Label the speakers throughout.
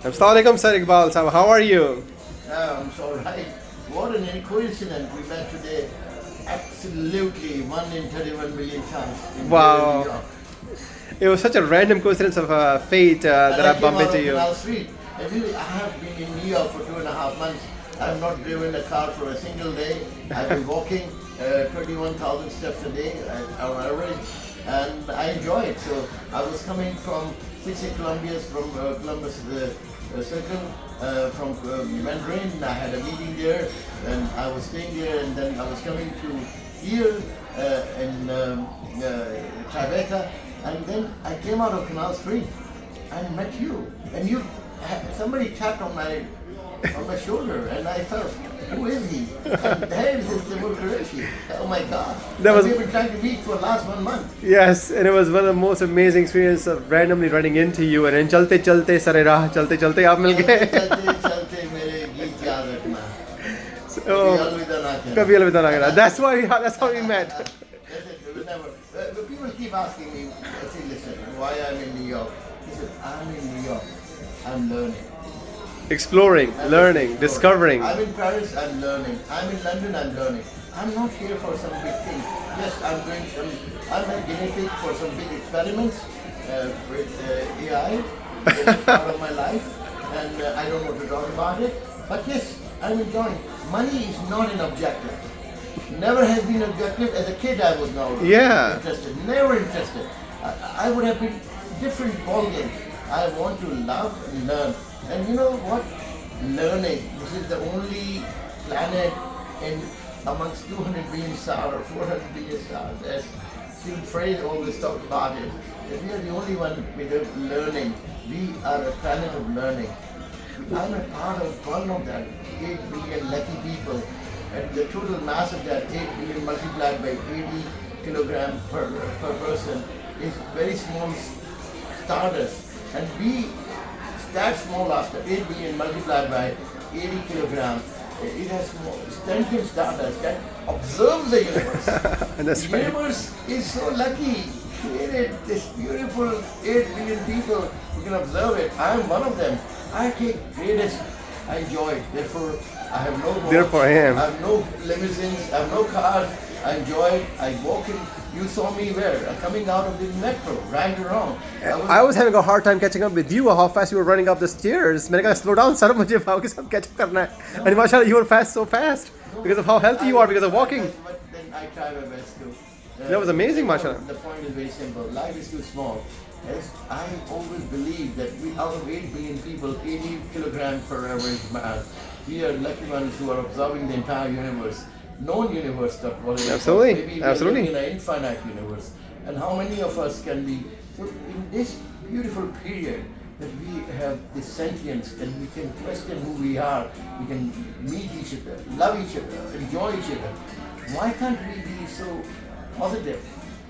Speaker 1: Assalamu alaikum, Sir Iqbal. How are you?
Speaker 2: I'm so right. What an coincidence we met today. Absolutely 1 in 31 million times in
Speaker 1: Wow.
Speaker 2: New York.
Speaker 1: It was such a random coincidence of fate that
Speaker 2: And
Speaker 1: I
Speaker 2: I came
Speaker 1: bumped
Speaker 2: out
Speaker 1: into
Speaker 2: of
Speaker 1: you.
Speaker 2: Canal Street. And really, I have been in New York for 2.5 months. I have not driven a car for a single day. I've been walking 21,000 steps a day on average, and I enjoy it. So I was coming from 60 Columbia's from Columbus Circle, from Mandarin. I had a meeting there, and I was staying there, and then I was coming to here in Tribeca, and then I came out of Canal Street and met you, and somebody tapped on my shoulder, and I felt, who is he? And there is this Timur Qureshi. Oh my God!
Speaker 1: That was-
Speaker 2: we've been trying to meet for the last 1 month.
Speaker 1: Yes, and it was one of the most amazing experiences of randomly running into you and then chalte chalte sare raah chalte chalte aap mil gaye.
Speaker 2: चलते चलते मेरे गीत याद रखना.
Speaker 1: So,
Speaker 2: कभी अलविदा ना कहना.
Speaker 1: kabhi alvida na kehna. That's how we met.
Speaker 2: But people keep asking me, I say, listen, why I'm in New York? He said, I'm in New York. I'm learning.
Speaker 1: Exploring, learning, discovering.
Speaker 2: I'm in Paris, I'm learning. I'm in London, I'm learning. I'm not here for some big thing. Yes, I'm a guinea pig for some big experiments with AI. It's part of my life, and I don't want to talk about it. But yes, I'm enjoying. Money is not an objective. Never has been an objective. As a kid, I was not
Speaker 1: Yeah.
Speaker 2: interested. Never interested. I would have been different ballgame. I want to love and learn. And you know what? Learning. This is the only planet in amongst 200 billion stars or 400 billion stars. As Steve Fraser always talked about it. That we are the only one with learning. We are a planet of learning. I'm a part of one of that 8 billion lucky people. And the total mass of that 8 billion multiplied by 80 kilogram per person is very small stardust. And that small after 8 billion multiplied by 80 kilogram, it has sentient stardust that observes the universe.
Speaker 1: That's
Speaker 2: The
Speaker 1: right.
Speaker 2: universe is so lucky, created this beautiful 8 billion people who can observe it. I am one of them. I take greatest, I enjoy it. Therefore, I have no watch,
Speaker 1: Therefore I am.
Speaker 2: have no limousines, I have no cars. I enjoy it. I walk in. You saw me where? Coming out of the metro, right or wrong.
Speaker 1: I was having a hard time catching up with you. How fast you were running up the stairs. मैंने कहा slow down sir, मुझे भाव के साथ catch up करना है. And mashallah, you were so fast because of how healthy you are because of walking.
Speaker 2: But then I try my best to.
Speaker 1: That was amazing, mashallah.
Speaker 2: The point is very simple. Life is too small. As I always believe that we, out of 8 billion people, 80 kilograms per average mass, we are lucky ones who are observing the entire universe. Known universe, that what it is.
Speaker 1: Absolutely,
Speaker 2: Maybe we
Speaker 1: absolutely.
Speaker 2: are living in an infinite universe. And how many of us can be, so in this beautiful period, that we have this sentience and we can question who we are, we can meet each other, love each other, enjoy each other. Why can't we be so positive?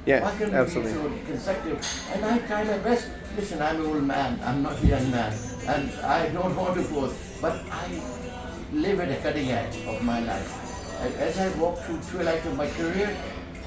Speaker 1: Yeah,
Speaker 2: Why can't
Speaker 1: absolutely.
Speaker 2: we be so consecutive? And I try my best. Listen, I'm an old man, I'm not a young man, and I don't want to pose, but I live at a cutting edge of my life. As I walk through twilight of my career,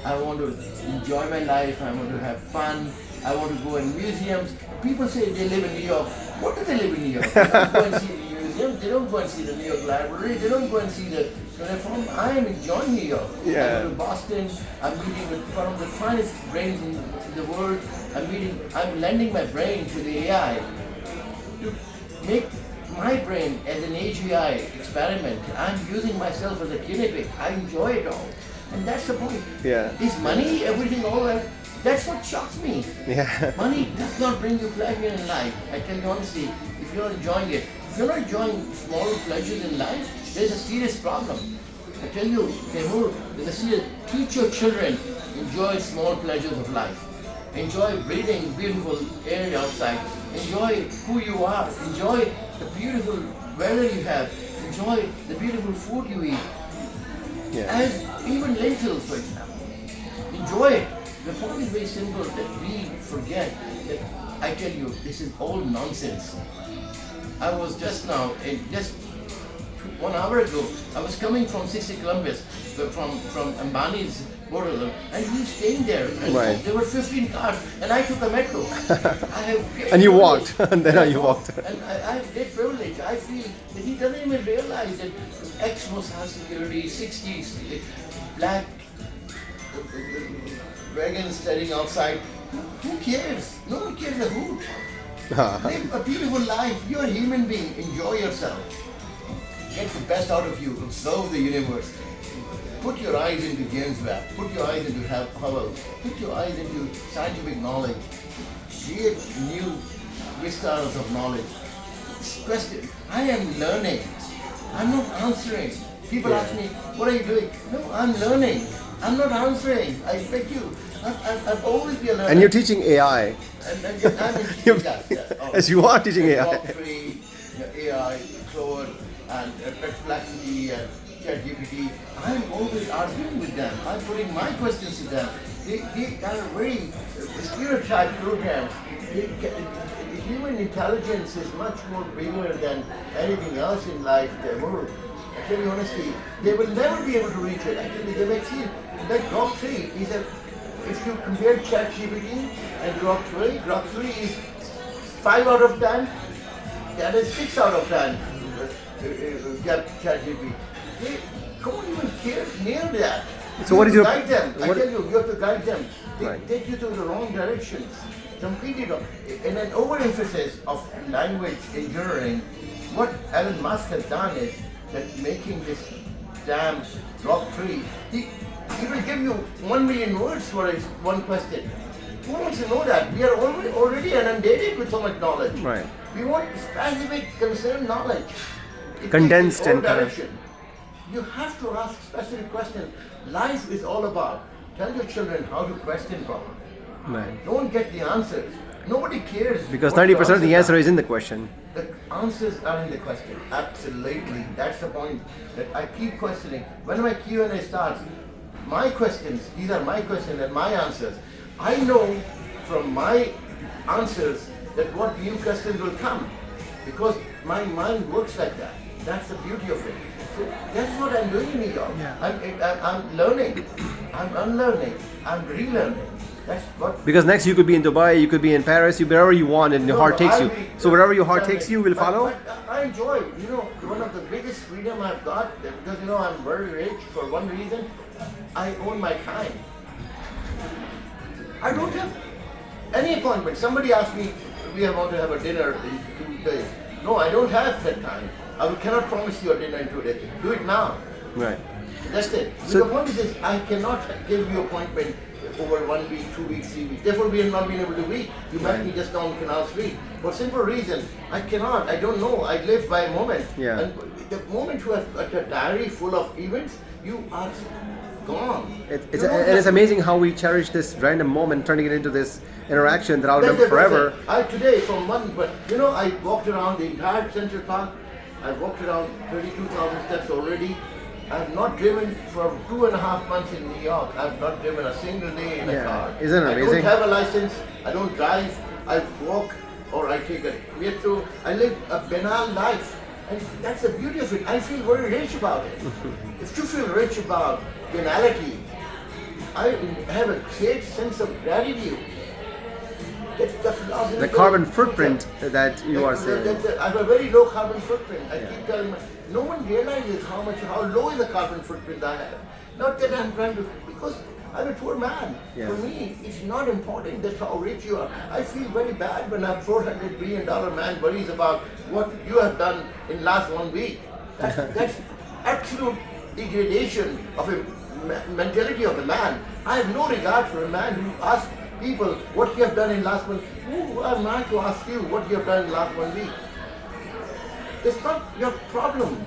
Speaker 2: I want to enjoy my life, I want to have fun, I want to go in museums. People say they live in New York. What do they live in New York? They don't go and see the museum, they don't go and see the New York Library, they don't go and see the uniform. I am enjoying New York.
Speaker 1: Yeah.
Speaker 2: I go to Boston, I'm meeting with one of the finest brains in the world. I'm lending my brain to the AI to make my brain as an AGI experiment. I'm using myself as a guinea pig. I enjoy it all. And that's the point.
Speaker 1: Yeah.
Speaker 2: Is money everything, all that? That's what shocks me.
Speaker 1: Yeah.
Speaker 2: Money does not bring you pleasure in life. I tell you honestly, if you're not enjoying it, if you're not enjoying small pleasures in life, there's a serious problem. I tell you, Tehur, there's a serious, teach your children, enjoy small pleasures of life. Enjoy breathing beautiful air outside. Enjoy who you are. Enjoy the beautiful weather you have. Enjoy the beautiful food you eat.
Speaker 1: Yeah.
Speaker 2: As even lentils, for example. Enjoy it. The point is very simple that we forget that I tell you, this is all nonsense. I was just now, just 1 hour ago, I was coming from 60 Columbus, from Ambani's 4 of them, and he's staying there. And
Speaker 1: Right.
Speaker 2: there were 15 cars, and I took a metro. I have great
Speaker 1: And you
Speaker 2: privilege.
Speaker 1: walked, and then you walked.
Speaker 2: And I have great privilege. I feel that he doesn't even realize that X was house security, 60s, black wagons standing outside. Who cares? No one cares a hoot. Live a beautiful life. You're a human being. Enjoy yourself. Get the best out of you. Observe the universe. Put your eyes into James Webb. Put your eyes into Hubble. Put your eyes into scientific knowledge. Create new vistas of knowledge. Question. I am learning. I'm not answering. People ask me, what are you doing? No, I'm learning. I'm not answering. I beg you. I've always been a learner.
Speaker 1: And you're teaching AI.
Speaker 2: And I'm in that.
Speaker 1: Yes, you are teaching AI.
Speaker 2: Software, AI, Claude, and Perplexity, and ChatGPT. I'm always arguing with them. I'm putting my questions to them. They are very stereotyped programs. Human intelligence is much more bigger than anything else in life. I tell you honestly, they will never be able to reach it. Actually, they may see that Grok 3 is if you compare ChatGPT and Grok 3 is 5 out of 10, that is 6 out of 10. ChatGPT. They don't even care near that.
Speaker 1: So what is your...
Speaker 2: guide them? I
Speaker 1: what-
Speaker 2: tell you have to guide them. They
Speaker 1: Right.
Speaker 2: take you to the wrong directions. Completely wrong. In an overemphasis of language engineering, what Elon Musk has done is that making this damn Grok 3, he will give you 1 million words for his one question. Who wants to know that? We are already inundated with so much knowledge.
Speaker 1: Right.
Speaker 2: We want specific concerned knowledge. It
Speaker 1: Condensed
Speaker 2: takes you in
Speaker 1: and
Speaker 2: all
Speaker 1: kind of-
Speaker 2: direction. You have to ask specific questions. Life is all about. Tell your children how to question properly.
Speaker 1: Right.
Speaker 2: Don't get the answers. Nobody cares.
Speaker 1: Because
Speaker 2: what
Speaker 1: 90% of the answer
Speaker 2: are.
Speaker 1: is in the question.
Speaker 2: The answers are in the question. Absolutely. That's the point that I keep questioning. When my Q&A starts, my questions, these are my questions and my answers. I know from my answers that what new questions will come because my mind works like that. That's the beauty of it. So that's what I'm doing in New York.
Speaker 1: Yeah.
Speaker 2: I'm learning. I'm unlearning. I'm relearning. That's what.
Speaker 1: Because next you could be in Dubai, you could be in Paris, wherever you want, and your heart takes you. So wherever your heart takes you, will follow.
Speaker 2: But I enjoy. One of the biggest freedom I've got because I'm very rich for one reason. I own my time. I don't have any appointment. Somebody asked me, we want to have a dinner in 2 days. No, I don't have that time. I cannot promise you a dinner in 2 days. Do it now.
Speaker 1: Right.
Speaker 2: That's it.
Speaker 1: So-
Speaker 2: The point is, I cannot give you appointment over 1 week, 2 weeks, 3 weeks. Therefore, we have not been able to meet. You met me just down Canal Street. For simple reason, I cannot. I don't know. I live by a moment.
Speaker 1: Yeah.
Speaker 2: And the moment you have got a diary full of events, you are gone.
Speaker 1: It's amazing how we cherish this random moment, turning it into this interaction that I'll remember forever.
Speaker 2: Today, from one, but I walked around the entire Central Park. I walked around 32,000 steps already. I have not driven for 2.5 months in New York. I have not driven a single day in a
Speaker 1: Yeah.
Speaker 2: car.
Speaker 1: Isn't it
Speaker 2: I
Speaker 1: amazing?
Speaker 2: don't have a license. I don't drive. I walk or I take a metro. I live a banal life. And that's the beauty of it. I feel very rich about it. If you feel rich about banality, I have a great sense of gratitude. It's the philosophy.
Speaker 1: The carbon footprint that you are saying.
Speaker 2: I have a very low carbon footprint. I keep telling my, no one realizes how low is the carbon footprint I have. Not that I'm trying to, because I'm a poor man.
Speaker 1: Yeah.
Speaker 2: For me, it's not important that how rich you are. I feel very bad when a $400 billion man worries about what you have done in last 1 week. That's absolute degradation of a mentality of a man. I have no regard for a man who asks people what you have done in last 1 week. Who am I to ask you what you have done in last 1 week? That's not your problem.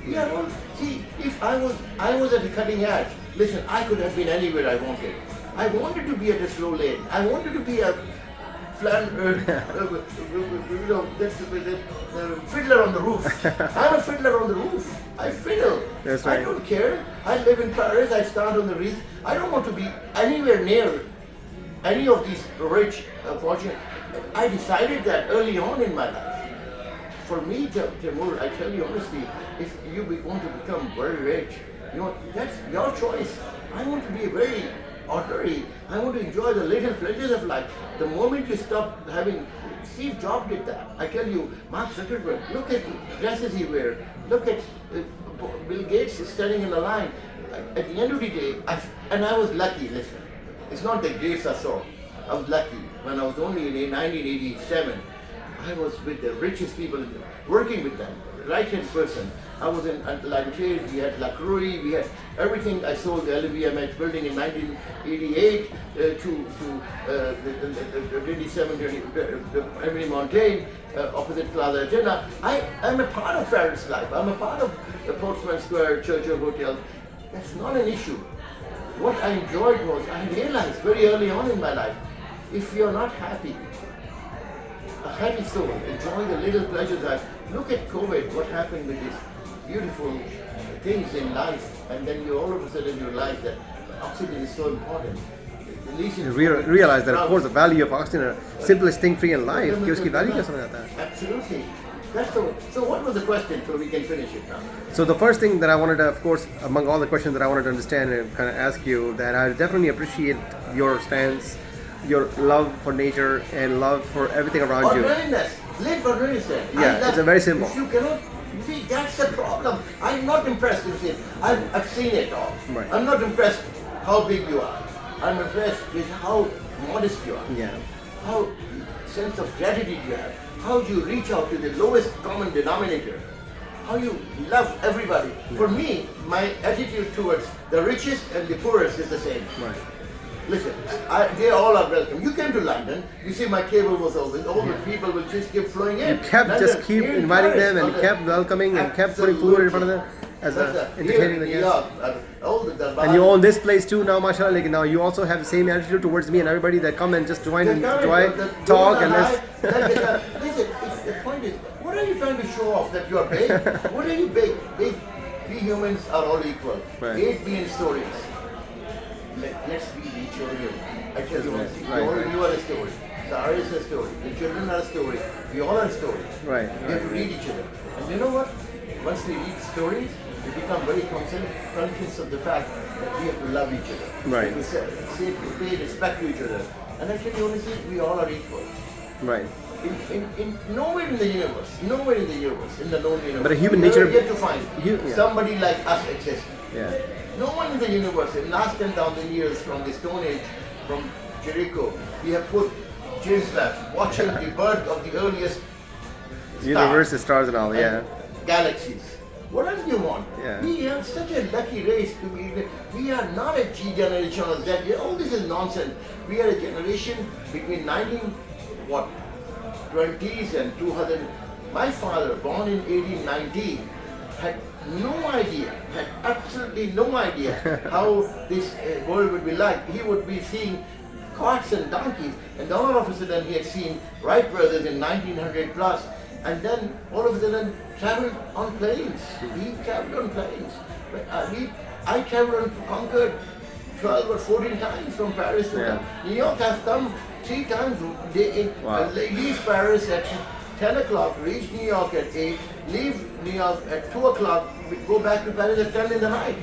Speaker 2: We are all, see, if I was at the cutting edge, listen, I could have been anywhere I wanted. I wanted to be at a slow lane. I wanted to be a fiddler on the roof. I'm a fiddler on the roof. I fiddle.
Speaker 1: That's right.
Speaker 2: I don't care. I live in Paris. I stand on the reef. I don't want to be anywhere near any of these rich, fortunate. I decided that early on in my life. For me, Timur, I tell you honestly, if you want to become very rich, that's your choice. I want to be very ordinary. I want to enjoy the little pleasures of life. The moment you stop having, Steve Jobs did that. I tell you, Mark Zuckerberg, look at the dresses he wears. Look at Bill Gates is standing in the line. At the end of the day, I was lucky, listen. It's not the grace I saw. I was lucky. When I was only in 1987, I was with the richest people, working with them, right-hand person. I was in Atlantis, we had La Cruz, we had everything. I sold the LVMH building in 1988 to the 27, Emily Montaigne, opposite Plaza Atena. I'm a part of Paris life. I'm a part of the Portsmouth Square Churchill Hotel. That's not an issue. What I enjoyed was, I realized very early on in my life, if you're not happy, a happy soul, enjoy the little pleasures that, look at COVID, what happened with these beautiful things in life, and then you all of a sudden you realize that oxygen is so important.
Speaker 1: You realize that of course the value of oxygen is the simplest thing free in life, कि उसकी value क्या समझ आता है?
Speaker 2: Absolutely. So what was the question so we can finish it now?
Speaker 1: So the first thing that I wanted to, of course, among all the questions that I wanted to understand and kind of ask you, that I definitely appreciate your stance, your love for nature and love for everything around you.
Speaker 2: Ordinariness. Live ordinariness.
Speaker 1: Yeah, it's a very simple.
Speaker 2: If you cannot, you see, that's the problem. I'm not impressed with it. I've seen it all.
Speaker 1: Right.
Speaker 2: I'm not impressed how big you are. I'm impressed with how modest you are.
Speaker 1: Yeah.
Speaker 2: How sense of gratitude you have. How you reach out to the lowest common denominator. How you love everybody.
Speaker 1: Yeah.
Speaker 2: For me, my attitude towards the richest and the poorest is the same.
Speaker 1: Right.
Speaker 2: Listen, they all are welcome. You came to London, you see my table was open, all the people will just keep flowing in.
Speaker 1: You kept
Speaker 2: London,
Speaker 1: just keep
Speaker 2: here in
Speaker 1: inviting
Speaker 2: Paris,
Speaker 1: them and
Speaker 2: London.
Speaker 1: kept welcoming and kept putting food in front of them as entertaining the guests. And you own this place too now, mashallah. Like now you also have the same attitude towards me and everybody that come and just join and enjoy, talk and let's.
Speaker 2: Listen, the point is, what are you trying to show off that you are big? What are you big? We humans are all equal.
Speaker 1: Right.
Speaker 2: 8 billion stories. Let's feed each other. I tell you one thing,
Speaker 1: Right.
Speaker 2: you are a story. Sarah is a story. The children are a story. We all are stories.
Speaker 1: Right.
Speaker 2: We have to read each other. And you know what? Once we read stories, we become very conscious of the fact that we have to love each other.
Speaker 1: Right.
Speaker 2: We pay respect to each other. And I tell you honestly, we all are equal.
Speaker 1: Right.
Speaker 2: In nowhere in the universe, in the known universe,
Speaker 1: But a human
Speaker 2: we
Speaker 1: nature-
Speaker 2: never get to find
Speaker 1: Yeah.
Speaker 2: somebody like us exists.
Speaker 1: Yeah.
Speaker 2: No one in the universe, in the last 10,000 years from the Stone Age, from Jericho, we have put James Webb watching the birth of the earliest
Speaker 1: Universe, stars and all. Yeah.
Speaker 2: galaxies. What else do you want?
Speaker 1: Yeah.
Speaker 2: We are such a lucky race to be. We are not a G generation or Z. All this is nonsense. We are a generation between 1920s and 2000. My father, born in 1890, had absolutely no idea how this world would be like. He would be seeing carts and donkeys, and then all of a sudden he had seen Wright brothers in 1900 plus, and then all of a sudden traveled on planes. He traveled on planes. I traveled and conquered 12 or 14 times from Paris to New York. I've come 3 times. Leave Paris at 10 o'clock, reach New York at 8, leave New York at 2 o'clock, go back to Paris at 10 in the night.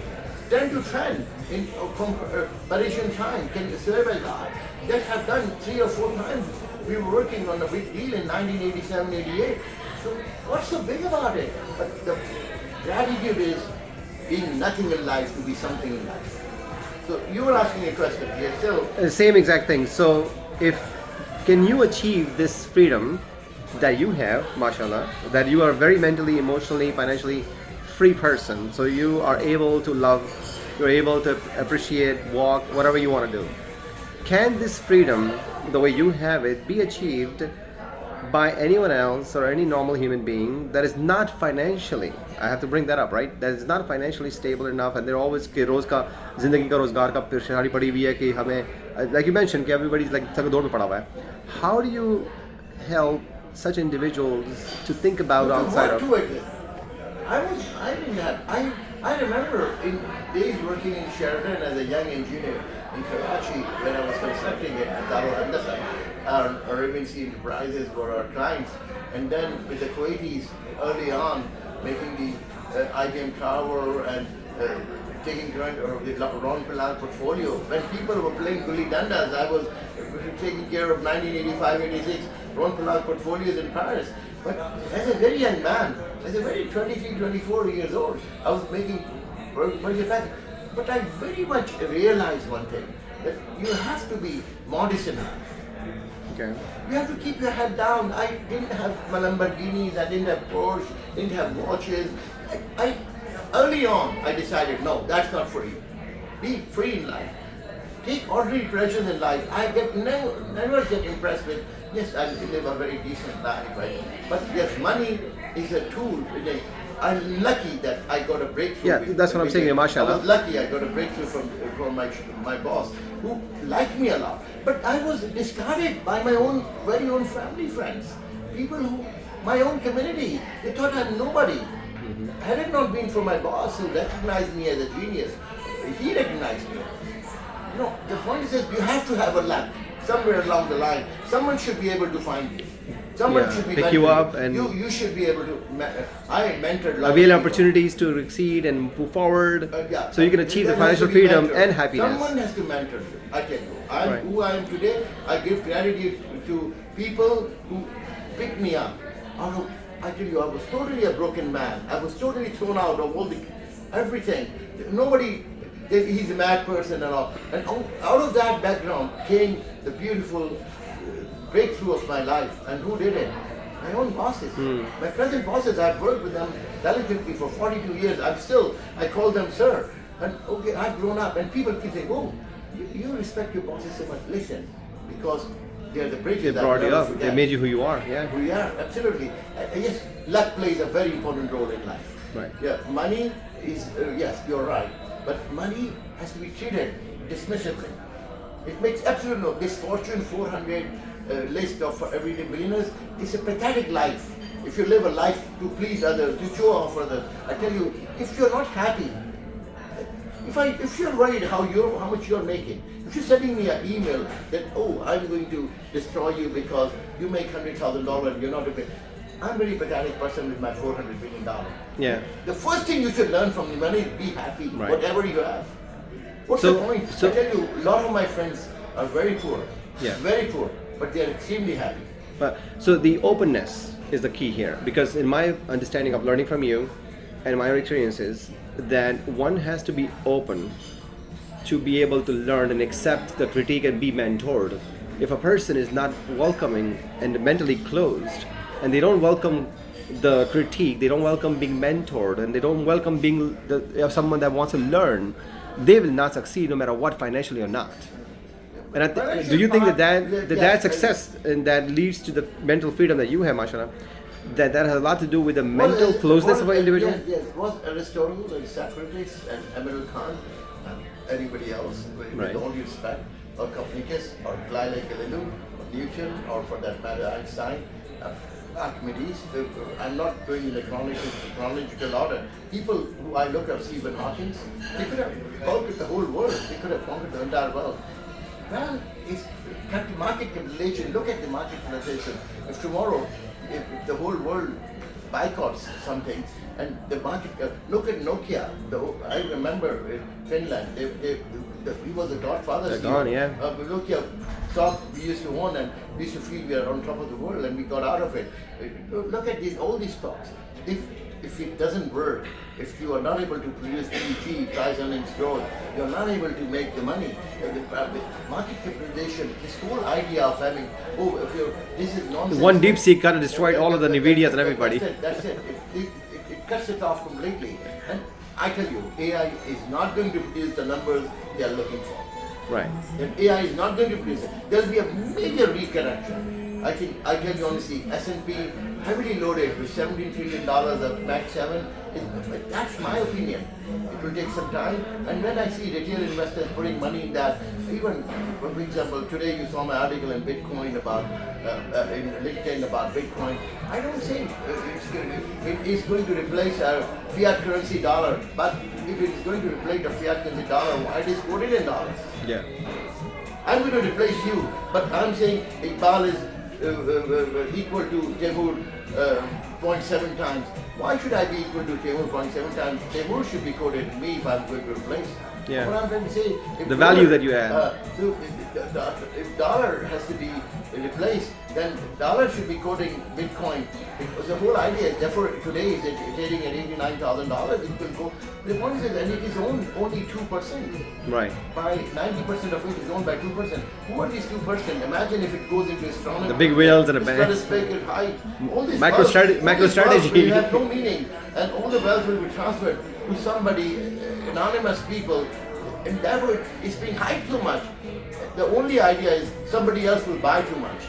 Speaker 2: 10 to 10 in Parisian time. Can you swear by God? Yes, I've done 3 or 4 times. We were working on a big deal in 1987, 88. So what's so big about it? But the gratitude is being nothing in life to be something in life. So you were asking a question. Yes, so
Speaker 1: Same exact thing. So can you achieve this freedom that you have, mashallah, that you are very mentally, emotionally, financially free person, so you are able to love, you're able to appreciate, walk, whatever you want to do. Can this freedom, the way you have it, be achieved by anyone else or any normal human being that is not financially, I have to bring that up, right? That is not financially stable enough, and they're always कि रोज का जिंदगी का रोजगार का परेशानी पड़ी हुई है कि हमें, like you mentioned, कि everybody's like थक दौड़ में पड़ा हुआ है. How do you help such individuals to think about outside of?
Speaker 2: I remember in days working in Sheraton as a young engineer in Karachi when I was constructing it at Darul Handasa, Arabian Sea Enterprises were our clients, and then with the Kuwaitis early on making the IBM Tower and taking care of the Ron Pilar portfolio. When people were playing gully dandas, I was taking care of 1985-86 Ron Pilar portfolios in Paris. But as a very young man, as a very 23, 24 years old, I was making very back. But I very much realized one thing, that you have to be modest enough.
Speaker 1: Okay.
Speaker 2: You have to keep your head down. I didn't have my Lamborghinis, I didn't have Porsche, didn't have watches. Early on, I decided, no, that's not for you. Be free in life. Take ordinary pleasures in life. I never get impressed with, yes, I live a very decent life, right? But yes, money is a tool. I'm lucky that I got a breakthrough.
Speaker 1: Yeah, that's what I'm saying, mashallah.
Speaker 2: I was lucky I got a breakthrough from my boss, who liked me a lot. But I was discarded by my very own family friends. People my own community, they thought I'm nobody. Had it not been for my boss who recognized me as a genius, he recognized me. The point is that you have to have a luck. Somewhere along the line, someone should be able to find you. Someone should be
Speaker 1: pick you up, and
Speaker 2: you should be able to. I mentored
Speaker 1: avail opportunities to succeed and move forward, so you can achieve the financial freedom and happiness.
Speaker 2: Someone has to mentor you. I tell you, who I am today. I give gratitude to people who picked me up. I tell you, I was totally a broken man. I was totally thrown out of everything. Nobody. He's a mad person and all. And out of that background came the beautiful breakthrough of my life. And who did it? My own bosses. My present bosses, I've worked with them delicately for 42 years. I call them sir. And okay, I've grown up. And people keep saying, oh, you respect your bosses so much. Listen, because they're the bridges
Speaker 1: that brought you up. They made you who you are. Yeah.
Speaker 2: Who you are, absolutely. Yes, luck plays a very important role in life.
Speaker 1: Right.
Speaker 2: Yeah, money is, yes, you're right. But money has to be treated dismissively. It makes absolutely no. This Fortune 400 list of everyday millionaires is a pathetic life. If you live a life to please others, to show off others, I tell you, if you're not happy, if you're worried how much you're making, if you're sending me an email that, oh, I'm going to destroy you because you make $100,000, you're not a bit. I'm a very pathetic person with my $400 million.
Speaker 1: Yeah.
Speaker 2: The first thing you should learn from the money is be happy, whatever you have. What's the point? I tell you, a lot of my friends are very poor.
Speaker 1: Yeah.
Speaker 2: Very poor, but they are extremely happy.
Speaker 1: So the openness is the key here, because in my understanding of learning from you and my experiences, that one has to be open to be able to learn and accept the critique and be mentored. If a person is not welcoming and mentally closed, and they don't welcome the critique, they don't welcome being mentored, and they don't welcome being someone that wants to learn, they will not succeed no matter what, financially or not. And do you think that success and that leads to the mental freedom that you have, mashallah, that has a lot to do with the mental closeness of an individual?
Speaker 2: Yes. Was Aristotle and Socrates and Emmanuel Kant and anybody else, with all due respect, or Copernicus, or Galileo Galilei, or Newton, or for that matter Einstein, Archimedes, I'm not going in a chronological order. People who I look at, Stephen Hawking, they could have conquered the whole world. They could have conquered the entire world. Well, it's market capitalization. Look at the market capitalization. If tomorrow, if the whole world boycotts something, and the market, look at Nokia. I remember in Finland, he was the godfather.
Speaker 1: They're gone, yeah.
Speaker 2: Nokia stock we used to own, and we used to feel we are on top of the world, and we got out of it. Look at all these stocks. If it doesn't work, if you are not able to produce PEG, price earnings growth, you are not able to make the money. The market capitalization, this whole idea of having, this is nonsense.
Speaker 1: One deep sea kind of destroyed all of the Nvidias and everybody.
Speaker 2: That's it. It cuts it off completely. And I tell you, AI is not going to produce the numbers they are looking for.
Speaker 1: Right.
Speaker 2: And AI is not going to produce it. There will be a major recorrection. I think, I tell you honestly, S&P heavily loaded with $17 trillion of Max 7. That's my opinion. It will take some time. And when I see retail investors putting money in that, even, for example, today you saw my article in Bitcoin about, in LinkedIn about Bitcoin. I don't say it is going to replace our fiat currency dollar. But if it is going to replace the fiat currency dollar, why it is quoted in dollars?
Speaker 1: Yeah.
Speaker 2: I'm going to replace you, but I'm saying Iqbal is equal to Tehur 0.7 times. Why should I be equal to Timur 0.7 times? Timur should be quoted me if I'm going to replace.
Speaker 1: Yeah.
Speaker 2: What I'm trying to say, if
Speaker 1: The value that you add.
Speaker 2: So if dollar has to be replaced, then dollar should be quoting Bitcoin. Because the whole idea is, therefore, today is trading at $89,000. It will go. The point is, and it is owned only 2%.
Speaker 1: Right.
Speaker 2: By 90% of it is owned by 2%. Who are these 2%? Imagine if it goes into astronomy.
Speaker 1: The big whales and the banks.
Speaker 2: Stratospheric height. All this
Speaker 1: Macro
Speaker 2: wealth-
Speaker 1: strate-
Speaker 2: all
Speaker 1: macro
Speaker 2: this wealth
Speaker 1: strategy.
Speaker 2: will have no meaning, and all the wealth will be transferred to somebody, anonymous people, and therefore it's being hyped so much. The only idea is somebody else will buy too much.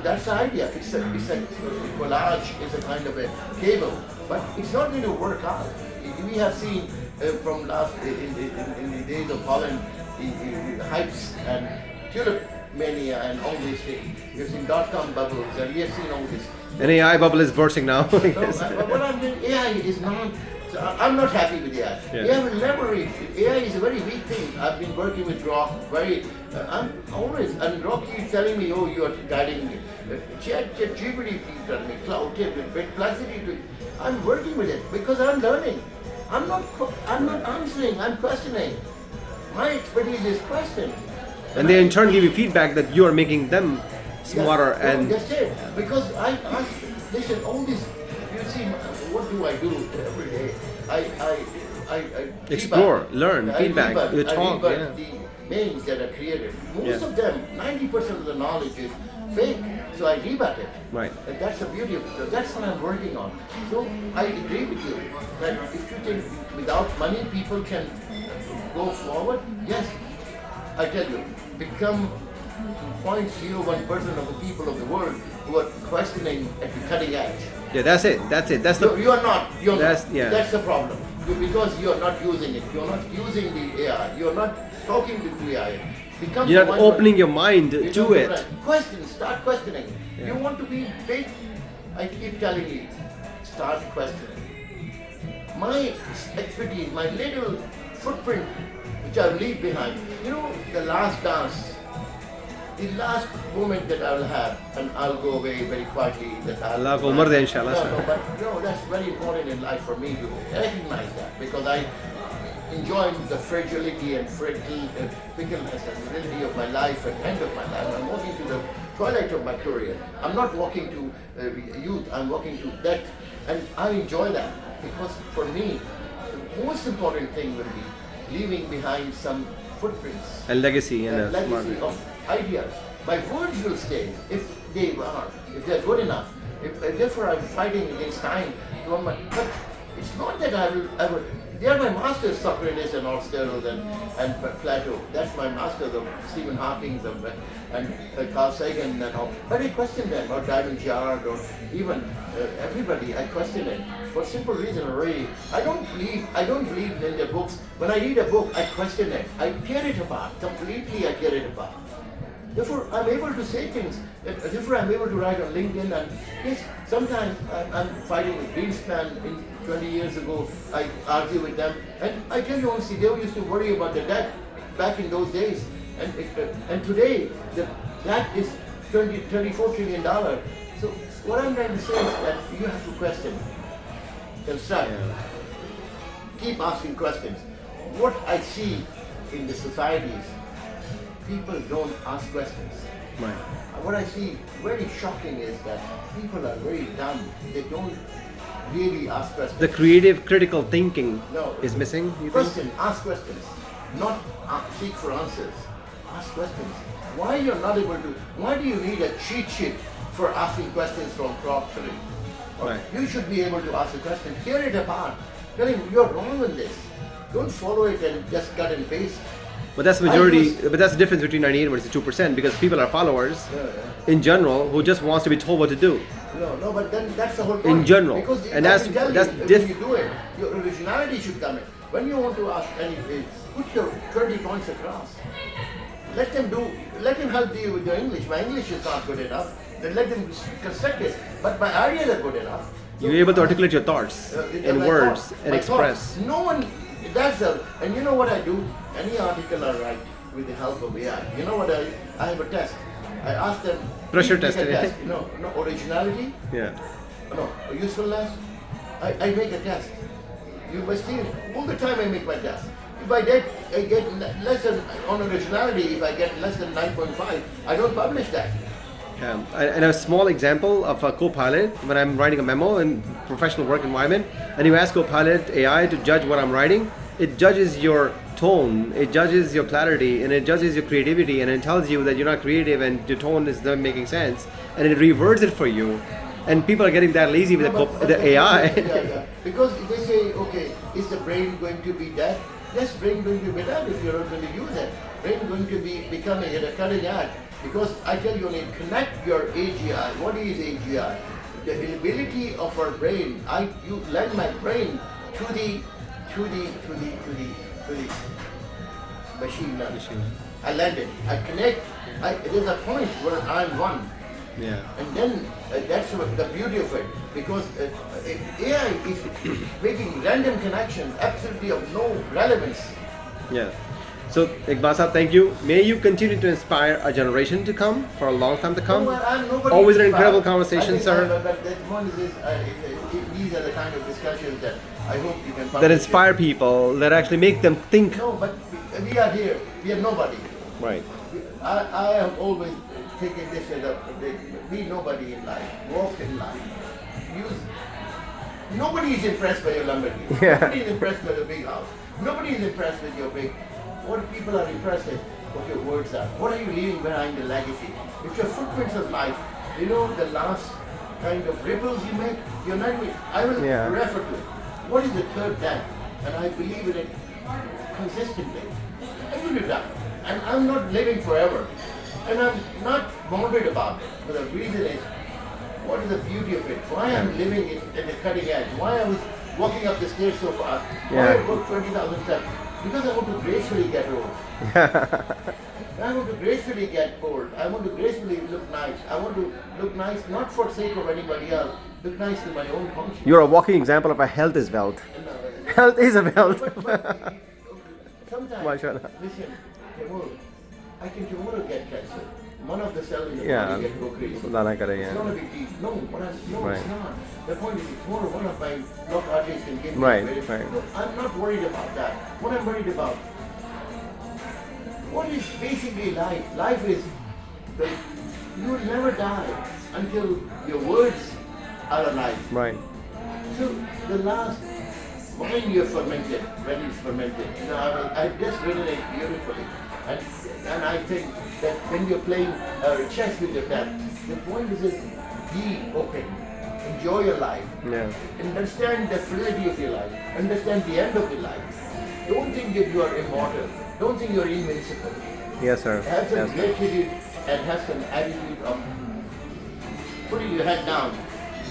Speaker 2: That's the idea. It's a collage, it's a kind of a cable, but it's not going to work out. We have seen from last in the days of Holland, the hypes and tulip mania and all these things. We've seen dot-com bubbles, and we have seen all this.
Speaker 1: An AI bubble is bursting now. I
Speaker 2: So,
Speaker 1: guess.
Speaker 2: what I'm doing, AI is not. So I'm not happy with AI.
Speaker 1: Yeah.
Speaker 2: AI will never reach. AI is a very weak thing. I've been working with Rock very. I'm always, and Rock keeps telling me, "Oh, you are guiding me." ChatGPT keeps telling me, Cloud, Perplexity. I'm working with it because I'm learning. I'm not answering. I'm questioning. My expertise is question.
Speaker 1: And they in turn give you feedback that you are making them smarter
Speaker 2: Yeah,
Speaker 1: and
Speaker 2: that's it. Because I ask, listen, all this, you see, what do I do every day? I
Speaker 1: Explore,
Speaker 2: rebut.
Speaker 1: learn,
Speaker 2: I
Speaker 1: feedback,
Speaker 2: rebut-
Speaker 1: you
Speaker 2: I
Speaker 1: talk,
Speaker 2: rebut
Speaker 1: yeah.
Speaker 2: the names that are created. Most
Speaker 1: Yeah.
Speaker 2: of them, 90% of the knowledge is fake. So I rebut it.
Speaker 1: Right.
Speaker 2: And that's the beauty of it. That's what I'm working on. So I agree with you that if you think without money people can go forward, yes, I tell you, become 0.01% of the people of the world who are questioning at the cutting edge.
Speaker 1: yeah, that's it. That's it. That's
Speaker 2: You are not. You're
Speaker 1: That's-
Speaker 2: not.
Speaker 1: yeah.
Speaker 2: That's the problem. Because you are not using it. You're not using the AI. You're not talking to the AI. Become
Speaker 1: you're not
Speaker 2: 1%.
Speaker 1: opening your mind
Speaker 2: You
Speaker 1: to
Speaker 2: don't do
Speaker 1: it.
Speaker 2: that. Question. Start questioning. You want to be big? I keep telling you, start questioning. My expertise, my little footprint, which I leave behind. The last dance, the last moment that I will have, and I'll go away very quietly. That
Speaker 1: Allah ko umar de inshallah.
Speaker 2: No, but that's very important in life for me to recognize that, because I enjoy the fragility and fickleness and fragility of my life and end of my life. I'm walking to the twilight of my career. I'm not walking to youth, I'm walking to death, and I enjoy that, because for me, the most important thing will be leaving behind some footprints.
Speaker 1: And legacy and a
Speaker 2: Legacy
Speaker 1: smart.
Speaker 2: of ideas. My words will stay if they are, if they're good enough. Therefore, I'm fighting against time. But it's not that I will. They are my masters, Socrates and Aristotle and Plato. That's my masters of Stephen Hawking and Carl Sagan and all. But I question them, or Diamond Jard, or even everybody. I question it for simple reason. Really, I don't believe in their books. When I read a book, I question it. I tear it apart completely. I tear it apart. Therefore, I'm able to say things. Therefore, I'm able to write on LinkedIn. And yes, sometimes I'm fighting with Greenspan. 20 years ago, I argue with them. And I tell you honestly, they used to worry about the debt back in those days. And today, the debt is $24 trillion. So what I'm trying to say is that you have to question, construct, keep asking questions. What I see in the societies, people don't ask questions.
Speaker 1: Right.
Speaker 2: What I see very shocking is that people are very dumb. They don't really ask questions.
Speaker 1: The creative, critical thinking
Speaker 2: No.
Speaker 1: is missing. You think?
Speaker 2: Question, ask questions, not seek for answers. Ask questions. Why you're not able to? Why do you need a cheat sheet for asking questions from Proctoring?
Speaker 1: Right.
Speaker 2: You should be able to ask a question, tear it apart, tell him you're wrong on this. Don't follow it and just cut and paste.
Speaker 1: But that's majority. But that's the difference between 98 versus 2%, because people are followers in general who just wants to be told what to do.
Speaker 2: No, but then that's the whole point.
Speaker 1: In general.
Speaker 2: Because
Speaker 1: And
Speaker 2: I
Speaker 1: that's-
Speaker 2: can tell
Speaker 1: that's
Speaker 2: you,
Speaker 1: diff-
Speaker 2: when you do it, your originality should come in. When you want to ask anything, put your 20 points across. Let him help you with your English. My English is not good enough. Then let him construct it. But my ideas are good enough.
Speaker 1: You're able to articulate your thoughts in
Speaker 2: my
Speaker 1: words
Speaker 2: thoughts,
Speaker 1: and
Speaker 2: my
Speaker 1: express.
Speaker 2: thoughts. No one, and you know what I do? Any article I write with the help of AI. You know what I have a test. I ask them.
Speaker 1: Pressure
Speaker 2: please make
Speaker 1: test,
Speaker 2: a
Speaker 1: eh?
Speaker 2: test. No, originality.
Speaker 1: Yeah.
Speaker 2: no, usefulness, I make a test. You must see, all the time I make my test. If I get less than, on originality, if I get less than 9.5, I don't publish that.
Speaker 1: And a small example of a Copilot, when I'm writing a memo in professional work environment, and you ask Copilot AI to judge what I'm writing, it judges your tone, it judges your clarity, and it judges your creativity, and it tells you that you're not creative and your tone is not making sense, and it reverts it for you. And people are getting that lazy with the AI.
Speaker 2: Yeah. Because they say, okay, is the brain going to be dead? Yes, brain going to be dead if you're not going to use it. Brain going to be becoming at a cutting edge. Because I tell you, when you connect your AGI, what is AGI? The ability of our brain. You lend my brain to the machine learning. I lend it. I connect. There's a point where I'm one.
Speaker 1: Yeah.
Speaker 2: And then that's what the beauty of it, because AI is making random connections absolutely of no relevance.
Speaker 1: Yeah. So Iqbal Sahab, thank you. May you continue to inspire a generation to come for a long time to come.
Speaker 2: No,
Speaker 1: Always an incredible conversation, sir.
Speaker 2: But that one is these are the kind of discussions that I hope you can.
Speaker 1: That inspire people, that actually make them think.
Speaker 2: No, but we are here. We are nobody.
Speaker 1: Right.
Speaker 2: I have always taken this as be nobody in life. Walk in life. Nobody is impressed by your Lamborghini.
Speaker 1: Yeah.
Speaker 2: Nobody is impressed by the big house. Nobody is impressed with your big. What people are impressed with, what your words are. What are you leaving behind the legacy? It's your footprints of life. You know, the last kind of ripples you make, you're not. I will refer to it. What is the third death? And I believe in it consistently. I will do that. And I'm not living forever. And I'm not morbid about it. But the reason is, what is the beauty of it? Why I'm living it at the cutting edge? Why I was walking up the stairs so fast? Why I worked 20,000 steps? Because I want to gracefully get old. I want to gracefully get old. I want to gracefully look nice. I want to look nice not for sake of anybody else. Look nice to my own conscience.
Speaker 1: You're a walking example of a health is wealth. Health is a wealth.
Speaker 2: But sometimes,
Speaker 1: Mashallah.
Speaker 2: listen, Timur, I can tomorrow get cancer. One of the cells in the
Speaker 1: Yeah.
Speaker 2: body get go crazy.
Speaker 1: Khudda na kare,
Speaker 2: It's
Speaker 1: yeah.
Speaker 2: not a big deal. No,
Speaker 1: Right.
Speaker 2: it's not. The point is, tomorrow one of my block arteries can give me
Speaker 1: Right,
Speaker 2: a very-
Speaker 1: right.
Speaker 2: No, I'm not worried about that. What I'm worried about, what is basically life? Life is, you will never die until your words are alive.
Speaker 1: Right.
Speaker 2: So the last wine you fermented, when it's fermented, I've just written it beautifully. And I think that when you're playing chess with your pet, the point is be open, enjoy your life,
Speaker 1: Yeah.
Speaker 2: understand the fluidity of your life, understand the end of your life. Don't think that you are immortal. Don't think you're invincible.
Speaker 1: Yes, sir.
Speaker 2: Have some
Speaker 1: Yes, sir.
Speaker 2: gratitude and have some attitude of putting your head down.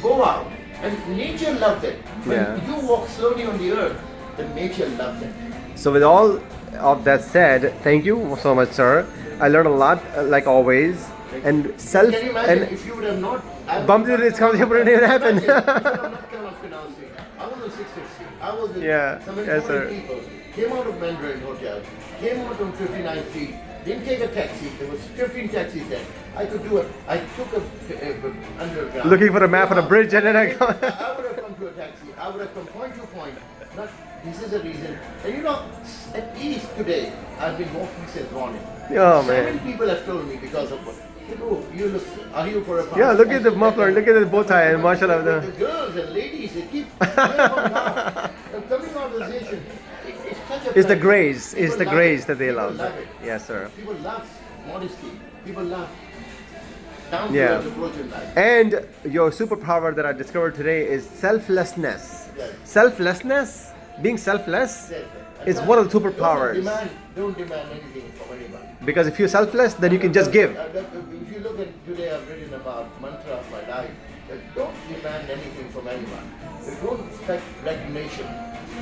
Speaker 2: Go out. And nature loves it. When
Speaker 1: Yeah.
Speaker 2: you walk slowly on the earth, the nature loves it.
Speaker 1: So with all of that said, thank you so much, sir. I learned a lot, like always. And self
Speaker 2: Can you imagine
Speaker 1: and
Speaker 2: if you would have not
Speaker 1: bumped into this conversation, it wouldn't even happen.
Speaker 2: I was on 660. I was with
Speaker 1: Yeah,
Speaker 2: some
Speaker 1: yes,
Speaker 2: important
Speaker 1: sir.
Speaker 2: people. Came out of Mandarin Hotel. Came out on 59th Street. Didn't take a taxi. There was 15 taxis there. I could do it. I took a underground.
Speaker 1: Looking for a map on a bridge, and then I go.
Speaker 2: I would have come to a taxi. I would have come point to point. Not, this is the reason. And you know, at least today, I've been walking since morning.
Speaker 1: Oh, man.
Speaker 2: 7 people have told me because of what. You look, are you for a
Speaker 1: Yeah, look at the muffler, look at the bow tie, and mashallah.
Speaker 2: The girls and ladies, they keep coming out. Coming conversation. It's such a
Speaker 1: It's the
Speaker 2: pleasure.
Speaker 1: grace, it's
Speaker 2: People
Speaker 1: the
Speaker 2: love
Speaker 1: grace
Speaker 2: it.
Speaker 1: that they
Speaker 2: People
Speaker 1: love.
Speaker 2: love it.
Speaker 1: Yes, sir.
Speaker 2: People love modesty. People love down to
Speaker 1: Yeah.
Speaker 2: earth approach in life.
Speaker 1: And your superpower that I discovered today is selflessness.
Speaker 2: Yes.
Speaker 1: Selflessness, being selfless,
Speaker 2: Yes, sir.
Speaker 1: is one of the superpowers.
Speaker 2: Don't demand anything from anybody.
Speaker 1: Because if you're selfless, then you can just give.
Speaker 2: If you look at today, I've written about mantra of my life. That don't demand anything from anyone. Don't expect recognition.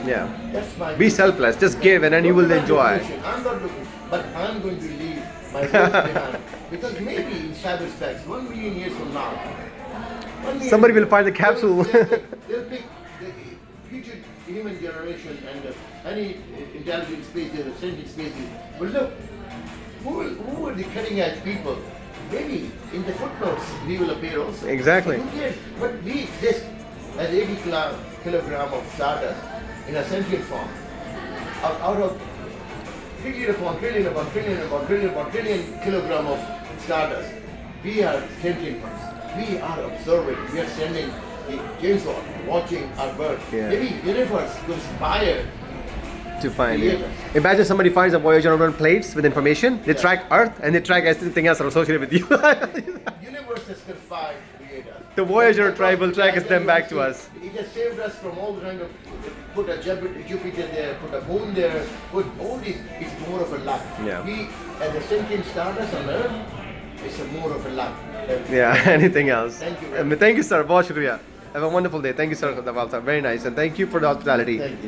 Speaker 1: Yeah.
Speaker 2: That's my.
Speaker 1: Be selfless, just give, and then you will enjoy.
Speaker 2: I'm not looking, but I'm going to leave my words behind. Because maybe in cyberspace, 1 million years from now, 1 million
Speaker 1: Somebody will find the capsule.
Speaker 2: They'll pick the future human generation and any intelligent species or sentient species. Well, look, who are the cutting edge people maybe in the footnotes we will appear also.
Speaker 1: Exactly.
Speaker 2: Who cares? But we exist as 80 kilogram of stardust in a sentient form. Out of trillion upon trillion upon trillion upon trillion upon trillion kilogram of stardust, we are sentient ones. We are observing. We are sending the James Bond, watching our birth.
Speaker 1: Yeah.
Speaker 2: Maybe universe conspire
Speaker 1: To find
Speaker 2: create
Speaker 1: it.
Speaker 2: us.
Speaker 1: Imagine somebody finds a Voyager 1 plates with information. They track Earth and they track everything else associated with you.
Speaker 2: Universe has conspired to create us.
Speaker 1: The Voyager
Speaker 2: That's
Speaker 1: tribe will
Speaker 2: what
Speaker 1: track
Speaker 2: we
Speaker 1: them back to
Speaker 2: see.
Speaker 1: us.
Speaker 2: It has saved us from all kind of put a Jupiter there, put a moon there, put all these. It's more of a luck.
Speaker 1: Yeah.
Speaker 2: We, as a sentient stardust on Earth, it's a more of a luck.
Speaker 1: Yeah, anything else.
Speaker 2: Thank you very
Speaker 1: Thank you, sir. Bahut shukriya. Have a wonderful day. Thank you, sir. Very nice. And thank you for the hospitality.
Speaker 2: Thank you.